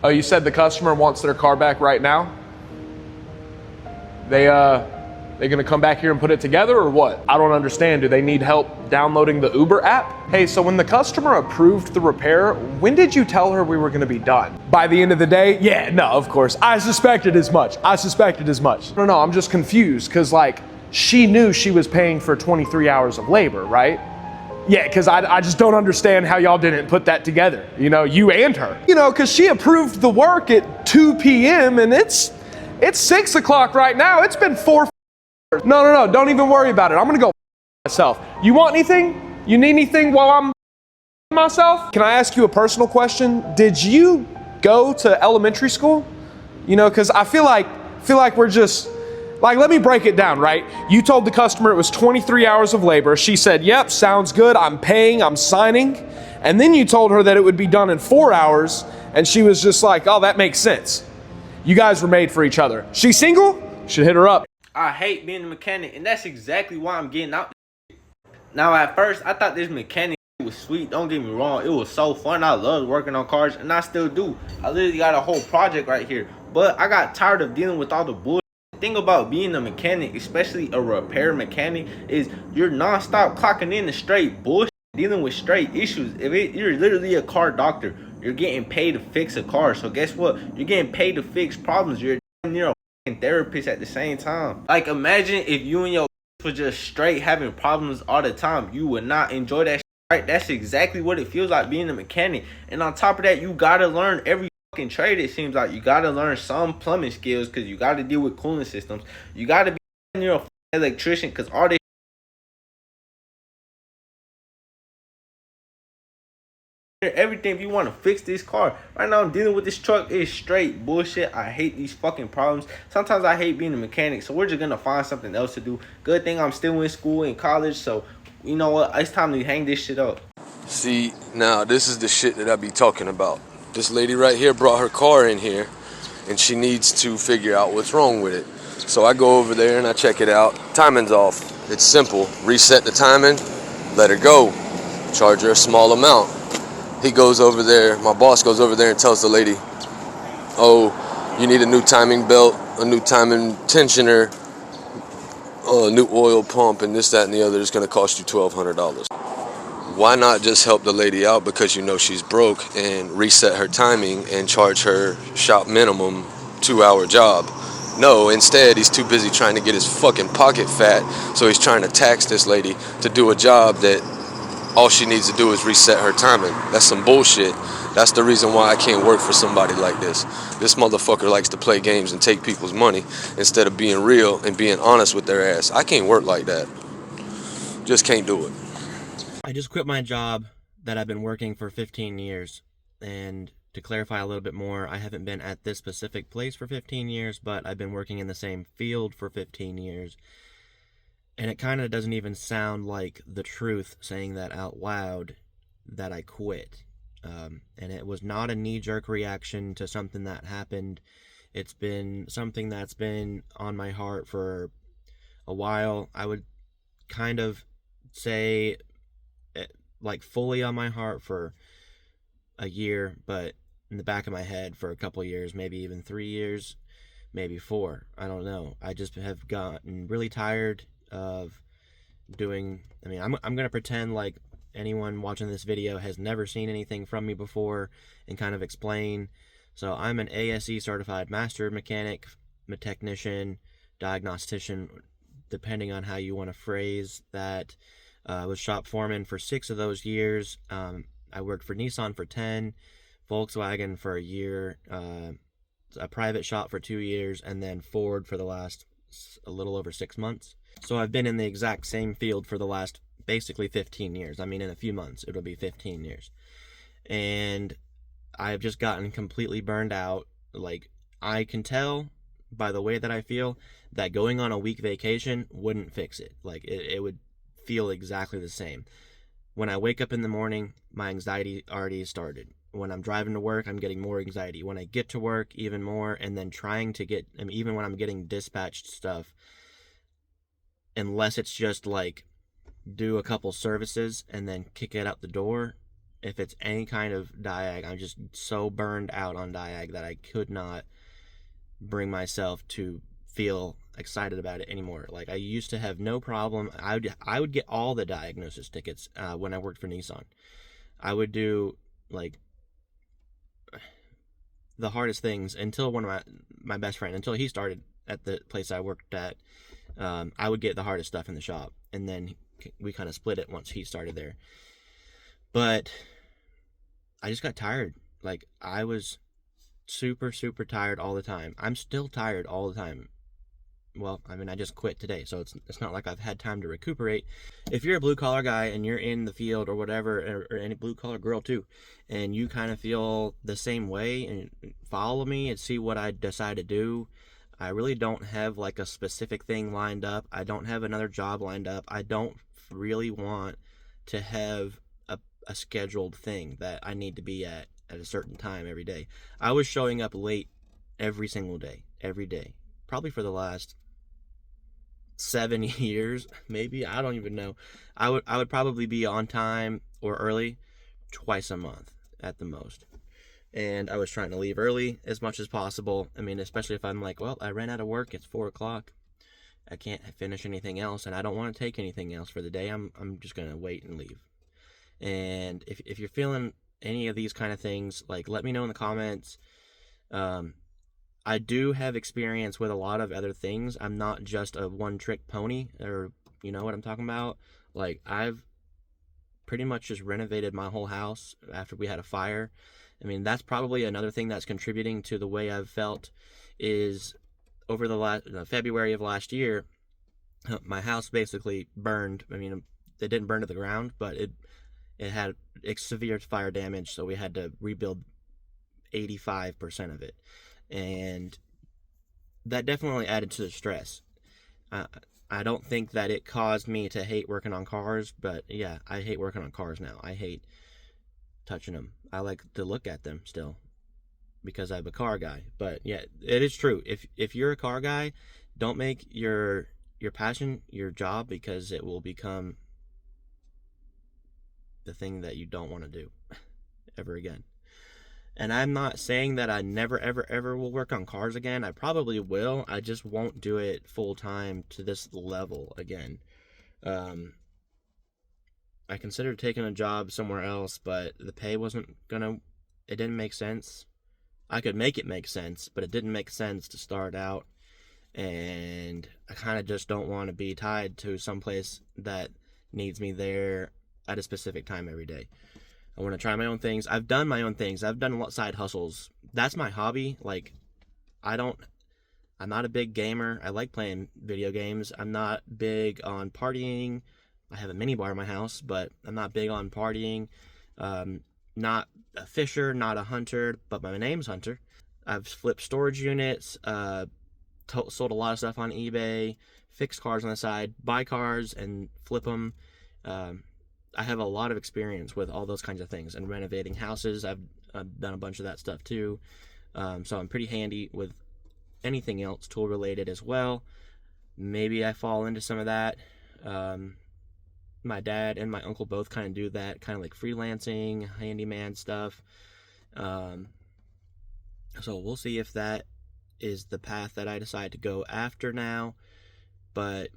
Oh, you said the customer wants their car back right now? They gonna come back here and put it together or what? I don't understand. Do they need help downloading the Uber app? Hey, so when the customer approved the repair, when did you tell her we were gonna be done? By the end of the day? Yeah, no, of course. I suspected as much. No, I'm just confused because like she knew she was paying for 23 hours of labor, right? Yeah, because I just don't understand how y'all didn't put that together, you know, you and her. You know, because she approved the work at 2 p.m. and it's 6 o'clock right now. It's been 4 No, don't even worry about it. I'm gonna go myself. You want anything? You need anything while I'm myself? Can I ask you a personal question? Did you go to elementary school? You know, because I feel like we're just, like, let me break it down, right? You told the customer it was 23 hours of labor. She said, yep, sounds good. I'm paying, I'm signing. And then you told her that it would be done in 4 hours. And she was just like, oh, that makes sense. You guys were made for each other. She's single? Should hit her up. I hate being a mechanic, and that's exactly why I'm getting out. Now, at first, I thought this mechanic was sweet. Don't get me wrong. It was so fun. I loved working on cars, and I still do. I literally got a whole project right here. But I got tired of dealing with all the bullshit. The thing about being a mechanic, especially a repair mechanic, is you're nonstop clocking in the straight bullshit, dealing with straight issues. You're literally a car doctor. You're getting paid to fix a car. So guess what? You're getting paid to fix problems. You're a therapist at the same time. Like, imagine if you and your was just straight having problems all the time. You would not enjoy that shit, right? That's exactly what it feels like being a mechanic. And on top of that, you gotta learn every fucking trade. It seems like you gotta learn some plumbing skills because you gotta deal with cooling systems. You gotta be a electrician because all this everything. If you want to fix this car right now, I'm dealing with this truck is straight bullshit. I hate these fucking problems. Sometimes I hate being a mechanic, so we're just gonna find something else to do. Good thing I'm still in school in college, so you know what, it's time to hang this shit up. See, now this is the shit that I be talking about. This lady right here brought her car in here and she needs to figure out what's wrong with it. So I go over there and I check it out. Timing's off. It's simple. Reset the timing, let her go, charge her a small amount. He goes over there, my boss goes over there and tells the lady, oh, you need a new timing belt, a new timing tensioner, a new oil pump, and this, that, and the other is going to cost you $1,200. Why not just help the lady out because you know she's broke and reset her timing and charge her shop minimum 2-hour job? No, instead, he's too busy trying to get his fucking pocket fat, so he's trying to tax this lady to do a job that all she needs to do is reset her timing. That's some bullshit. That's the reason why I can't work for somebody like this. This motherfucker likes to play games and take people's money instead of being real and being honest with their ass. I can't work like that. Just can't do it. I just quit my job that I've been working for 15 years. And to clarify a little bit more, I haven't been at this specific place for 15 years, but I've been working in the same field for 15 years. And it kind of doesn't even sound like the truth saying that out loud, that I quit. And it was not a knee-jerk reaction to something that happened. It's been something that's been on my heart for a while. I would kind of say like fully on my heart for a year, but in the back of my head for a couple years, maybe even 3 years, maybe 4. I don't know. I just have gotten really tired of doing, I'm going to pretend like anyone watching this video has never seen anything from me before and kind of explain. So I'm an ASE certified master mechanic, technician, diagnostician, depending on how you want to phrase that. I was shop foreman for 6 of those years. I worked for Nissan for 10, Volkswagen for a year, a private shop for 2 years, and then Ford for the last a little over 6 months. So I've been in the exact same field for the last basically 15 years. In a few months, it'll be 15 years. And I've just gotten completely burned out. Like, I can tell by the way that I feel that going on a week vacation wouldn't fix it. Like, it would feel exactly the same. When I wake up in the morning, my anxiety already started. When I'm driving to work, I'm getting more anxiety. When I get to work, even more. And then trying to get, even when I'm getting dispatched stuff, unless it's just like do a couple services and then kick it out the door, If it's any kind of diag, I'm just so burned out on diag that I could not bring myself to feel excited about it anymore. Like, I used to have no problem. I would get all the diagnosis tickets when I worked for Nissan. I would do like the hardest things until one of my best friend, until he started at the place I worked at. I would get the hardest stuff in the shop, and then we kind of split it once he started there. But I just got tired. Like, I was super, super tired all the time. I'm still tired all the time. Well, I mean, I just quit today, so it's not like I've had time to recuperate. If you're a blue-collar guy and you're in the field or whatever, or any blue-collar girl too, and you kind of feel the same way, and follow me and see what I decide to do. I really don't have like a specific thing lined up. I don't have another job lined up. I don't really want to have a scheduled thing that I need to be at a certain time every day. I was showing up late every single day, every day, probably for the last 7 years, maybe. I don't even know. I would probably be on time or early twice a month at the most. And I was trying to leave early as much as possible. I mean, especially if I'm like, well, I ran out of work, it's 4 o'clock. I can't finish anything else, and I don't want to take anything else for the day. I'm just going to wait and leave. And if you're feeling any of these kind of things, like, let me know in the comments. I do have experience with a lot of other things. I'm not just a one-trick pony, or you know what I'm talking about. Like, I've pretty much just renovated my whole house after we had a fire. I mean, that's probably another thing that's contributing to the way I've felt is over the last February of last year, my house basically burned. I mean, it didn't burn to the ground, but it had severe fire damage, so we had to rebuild 85% of it. And that definitely added to the stress. I don't think that it caused me to hate working on cars, but yeah, I hate working on cars now. I hate touching them. I like to look at them still because I'm a car guy. But yeah, it is true. If you're a car guy, don't make your passion your job, because it will become the thing that you don't want to do ever again. And I'm not saying that I never, ever, ever will work on cars again. I probably will. I just won't do it full time to this level again. I considered taking a job somewhere else, but the pay it didn't make sense. I could make it make sense, but it didn't make sense to start out. And I kind of just don't want to be tied to someplace that needs me there at a specific time every day. I want to try my own things. I've done my own things. I've done a lot of side hustles. That's my hobby. Like, I'm not a big gamer. I like playing video games. I'm not big on partying. I have a mini bar in my house, but I'm not big on partying. Not a fisher, not a hunter, but my name's Hunter. I've flipped storage units, sold a lot of stuff on eBay, fixed cars on the side, buy cars and flip them. I have a lot of experience with all those kinds of things, and renovating houses. I've done a bunch of that stuff too. So I'm pretty handy with anything else tool related as well. Maybe I fall into some of that. My dad and my uncle both kind of do that, kind of like freelancing, handyman stuff. So we'll see if that is the path that I decide to go after now. But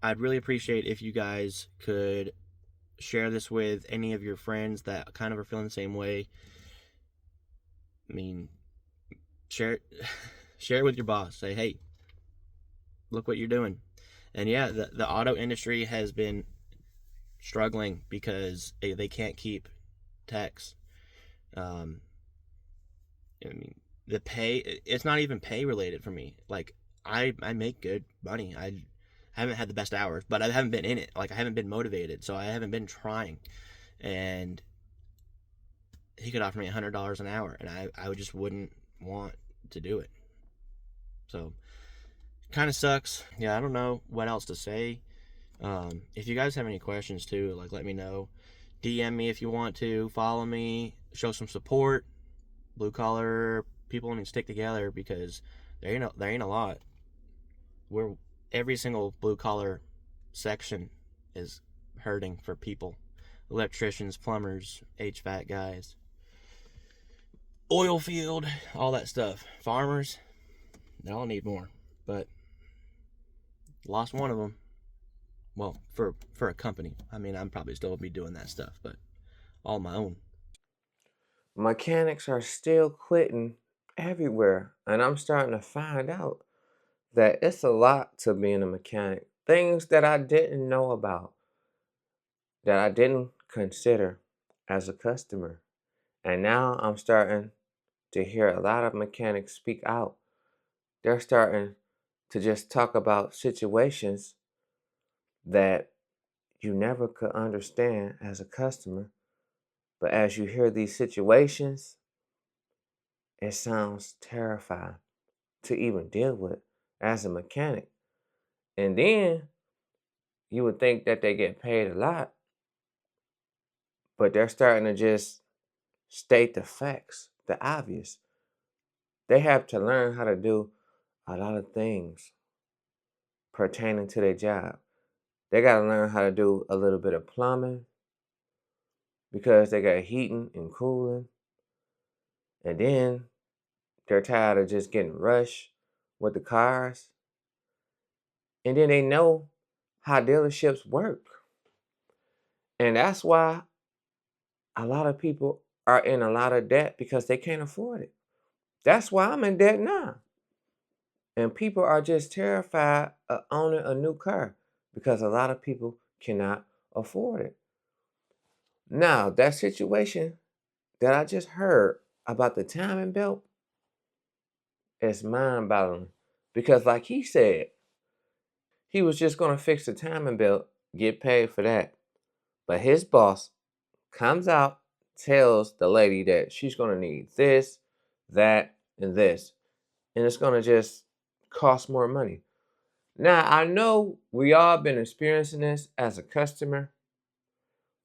I'd really appreciate if you guys could share this with any of your friends that kind of are feeling the same way. I mean, share it with your boss. Say, hey, look what you're doing. And yeah, the auto industry has been struggling because they can't keep techs. I mean, the pay, it's not even pay related for me. Like, I make good money. I haven't had the best hours, but I haven't been in it. Like, I haven't been motivated, so I haven't been trying. And he could offer me $100 an hour, and I just wouldn't want to do it. So, kind of sucks. Yeah, I don't know what else to say. If you guys have any questions too, like, let me know. DM me if you want to. Follow me. Show some support. Blue collar people need to stick together, because there ain't a lot. Every single blue collar section is hurting for people. electricians, plumbers, HVAC guys, oil field, all that stuff. Farmers, they all need more. But lost one of them. Well, for a company. I mean, I'm probably still be doing that stuff, but all my own. Mechanics are still quitting everywhere, and I'm starting to find out that it's a lot to being a mechanic. Things that I didn't know about, that I didn't consider as a customer. And now I'm starting to hear a lot of mechanics speak out. They're starting to just talk about situations that you never could understand as a customer. But as you hear these situations, it sounds terrifying to even deal with as a mechanic. And then you would think that they get paid a lot, but they're starting to just state the facts, the obvious. They have to learn how to do a lot of things pertaining to their job. They got to learn how to do a little bit of plumbing because they got heating and cooling. And then they're tired of just getting rushed with the cars. And then they know how dealerships work. And that's why a lot of people are in a lot of debt because they can't afford it. That's why I'm in debt now. And people are just terrified of owning a new car because a lot of people cannot afford it. Now, that situation that I just heard about the timing belt is mind-boggling because like he said, he was just going to fix the timing belt, get paid for that. But his boss comes out, tells the lady that she's going to need this, that, and this. And it's going to just cost more money. Now, I know we all been experiencing this as a customer.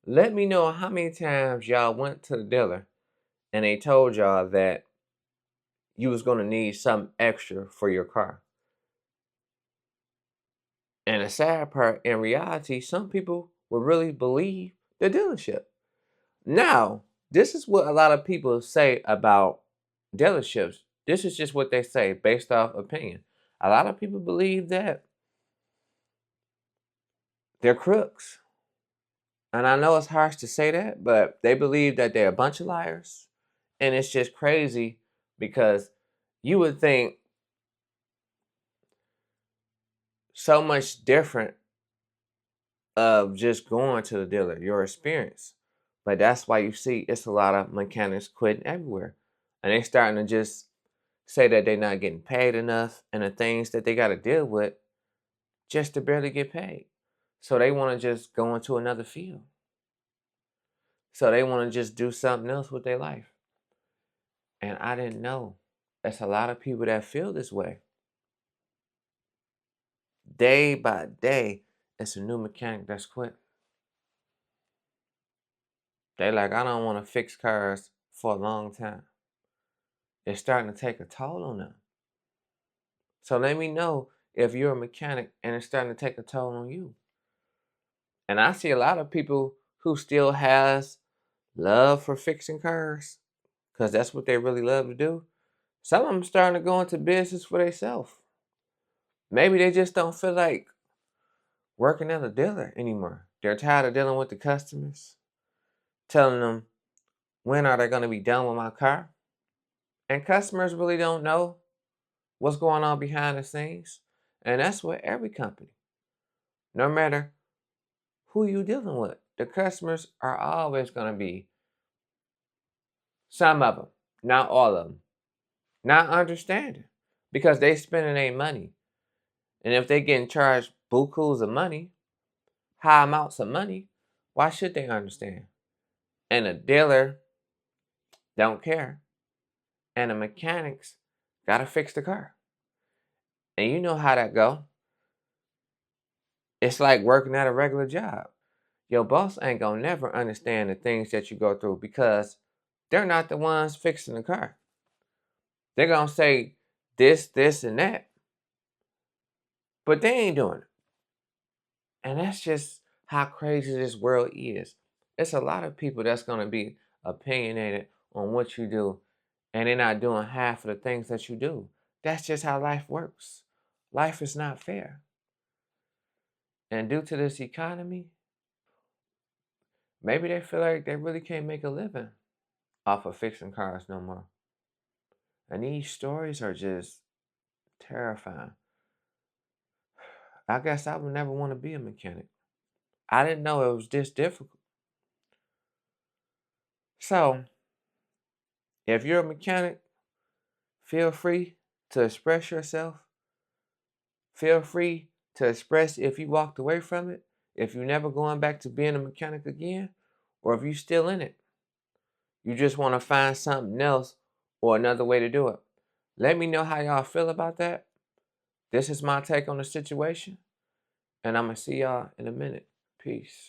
Let me know how many times y'all went to the dealer and they told y'all that you was going to need something extra for your car. And the sad part, in reality, some people will really believe the dealership. Now, this is what a lot of people say about dealerships. This is just what they say based off opinion. A lot of people believe that they're crooks. And I know it's harsh to say that, but they believe that they're a bunch of liars. And it's just crazy because you would think so much different of just going to the dealer, your experience. But that's why you see it's a lot of mechanics quitting everywhere. And they starting to just say that they're not getting paid enough and the things that they got to deal with just to barely get paid. So they want to just go into another field. So they want to just do something else with their life. And I didn't know. There's a lot of people that feel this way. Day by day, it's a new mechanic that's quit. They like, I don't want to fix cars for a long time. It's starting to take a toll on them. So let me know if you're a mechanic and it's starting to take a toll on you. And I see a lot of people who still has love for fixing cars because that's what they really love to do. Some of them starting to go into business for themselves. Maybe they just don't feel like working at a dealer anymore. They're tired of dealing with the customers, telling them when are they going to be done with my car. And customers really don't know what's going on behind the scenes. And that's with every company. No matter who you dealing with, the customers are always going to be, some of them, not all of them, not understanding because they spending their money. And if they getting charged bukus of money, high amounts of money, why should they understand? And a dealer don't care. And the mechanics gotta fix the car. And you know how that go. It's like working at a regular job. Your boss ain't gonna never understand the things that you go through because they're not the ones fixing the car. They're gonna say this, and that. But they ain't doing it. And that's just how crazy this world is. It's a lot of people that's going to be opinionated on what you do, and they're not doing half of the things that you do. That's just how life works. Life is not fair. And due to this economy, maybe they feel like they really can't make a living off of fixing cars no more. And these stories are just terrifying. I guess I would never want to be a mechanic. I didn't know it was this difficult. So, if you're a mechanic, feel free to express yourself. Feel free to express if you walked away from it, if you're never going back to being a mechanic again, or if you're still in it. You just want to find something else or another way to do it. Let me know how y'all feel about that. This is my take on the situation, and I'm going to see y'all in a minute. Peace.